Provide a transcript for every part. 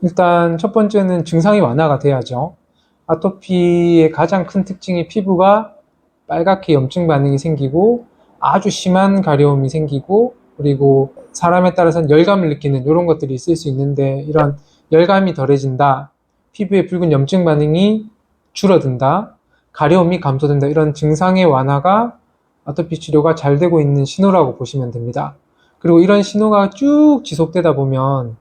일단 첫 번째는 증상이 완화가 돼야죠. 아토피의 가장 큰 특징이 피부가 빨갛게 염증 반응이 생기고 아주 심한 가려움이 생기고 그리고 사람에 따라서는 열감을 느끼는 이런 것들이 있을 수 있는데 이런 열감이 덜해진다, 피부에 붉은 염증 반응이 줄어든다, 가려움이 감소된다 이런 증상의 완화가 아토피 치료가 잘 되고 있는 신호라고 보시면 됩니다. 그리고 이런 신호가 쭉 지속되다 보면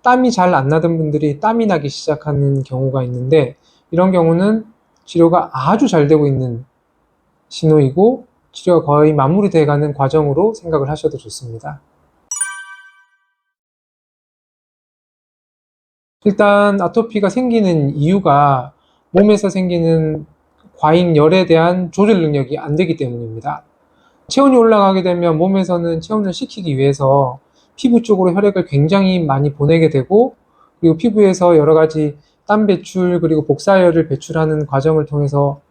땀이 잘 안 나던 분들이 땀이 나기 시작하는 경우가 있는데 이런 경우는 치료가 아주 잘 되고 있는 신호이고 치료가 거의 마무리되어 가는 과정으로 생각을 하셔도 좋습니다. 일단 아토피가 생기는 이유가 몸에서 생기는 과잉열에 대한 조절 능력이 안 되기 때문입니다. 체온이 올라가게 되면 몸에서는 체온을 식히기 위해서 피부 쪽으로 혈액을 굉장히 많이 보내게 되고 그리고 피부에서 여러 가지 땀 배출 그리고 복사열을 배출하는 과정을 통해서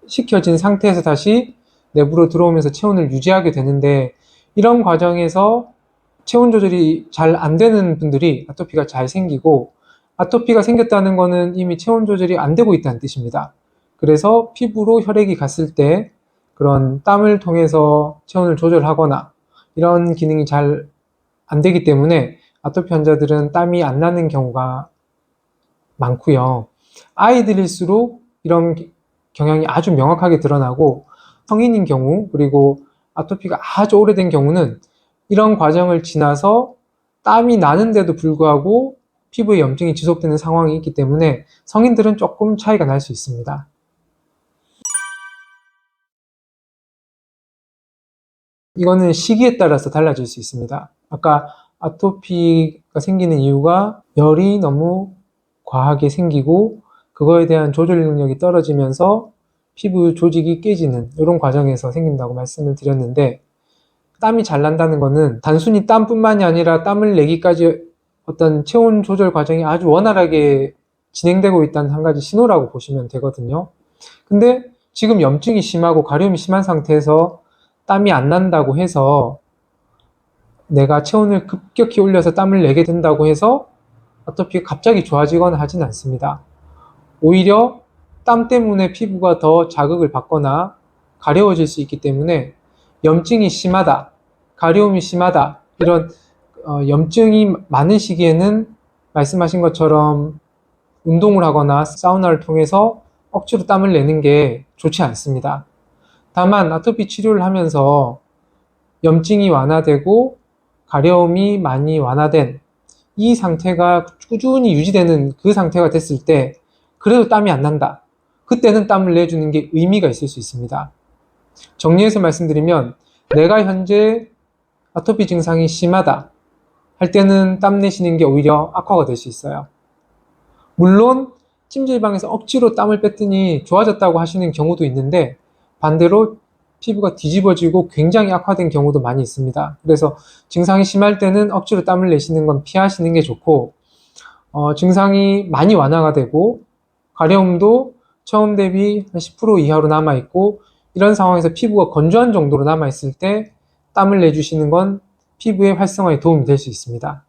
식혀진 상태에서 다시 내부로 들어오면서 체온을 유지하게 되는데 이런 과정에서 체온 조절이 잘 안 되는 분들이 아토피가 잘 생기고 아토피가 생겼다는 것은 이미 체온 조절이 안 되고 있다는 뜻입니다. 그래서 피부로 혈액이 갔을 때 그런 땀을 통해서 체온을 조절하거나 이런 기능이 잘 안 되기 때문에 아토피 환자들은 땀이 안 나는 경우가 많고요. 아이들일수록 이런 경향이 아주 명확하게 드러나고 성인인 경우 그리고 아토피가 아주 오래된 경우는 이런 과정을 지나서 땀이 나는데도 불구하고 피부에 염증이 지속되는 상황이 있기 때문에 성인들은 조금 차이가 날 수 있습니다. 이거는 시기에 따라서 달라질 수 있습니다. 아까 아토피가 생기는 이유가 열이 너무 과하게 생기고 그거에 대한 조절 능력이 떨어지면서 피부 조직이 깨지는 이런 과정에서 생긴다고 말씀을 드렸는데 땀이 잘 난다는 거는 단순히 땀뿐만이 아니라 땀을 내기까지 어떤 체온 조절 과정이 아주 원활하게 진행되고 있다는 한 가지 신호라고 보시면 되거든요. 근데 지금 염증이 심하고 가려움이 심한 상태에서 땀이 안 난다고 해서 내가 체온을 급격히 올려서 땀을 내게 된다고 해서 아토피가 갑자기 좋아지거나 하진 않습니다. 오히려 땀 때문에 피부가 더 자극을 받거나 가려워질 수 있기 때문에 염증이 심하다, 가려움이 심하다, 이런 염증이 많은 시기에는 말씀하신 것처럼 운동을 하거나 사우나를 통해서 억지로 땀을 내는 게 좋지 않습니다. 다만 아토피 치료를 하면서 염증이 완화되고 가려움이 많이 완화된 이 상태가 꾸준히 유지되는 그 상태가 됐을 때 그래도 땀이 안 난다. 그때는 땀을 내주는 게 의미가 있을 수 있습니다. 정리해서 말씀드리면 내가 현재 아토피 증상이 심하다 할 때는 땀 내쉬는 게 오히려 악화가 될 수 있어요. 물론 찜질방에서 억지로 땀을 뺐더니 좋아졌다고 하시는 경우도 있는데 반대로 피부가 뒤집어지고 굉장히 악화된 경우도 많이 있습니다. 그래서 증상이 심할 때는 억지로 땀을 내쉬는 건 피하시는 게 좋고 증상이 많이 완화가 되고 가려움도 처음 대비 한 10% 이하로 남아있고 이런 상황에서 피부가 건조한 정도로 남아있을 때 땀을 내주시는 건 피부의 활성화에 도움이 될 수 있습니다.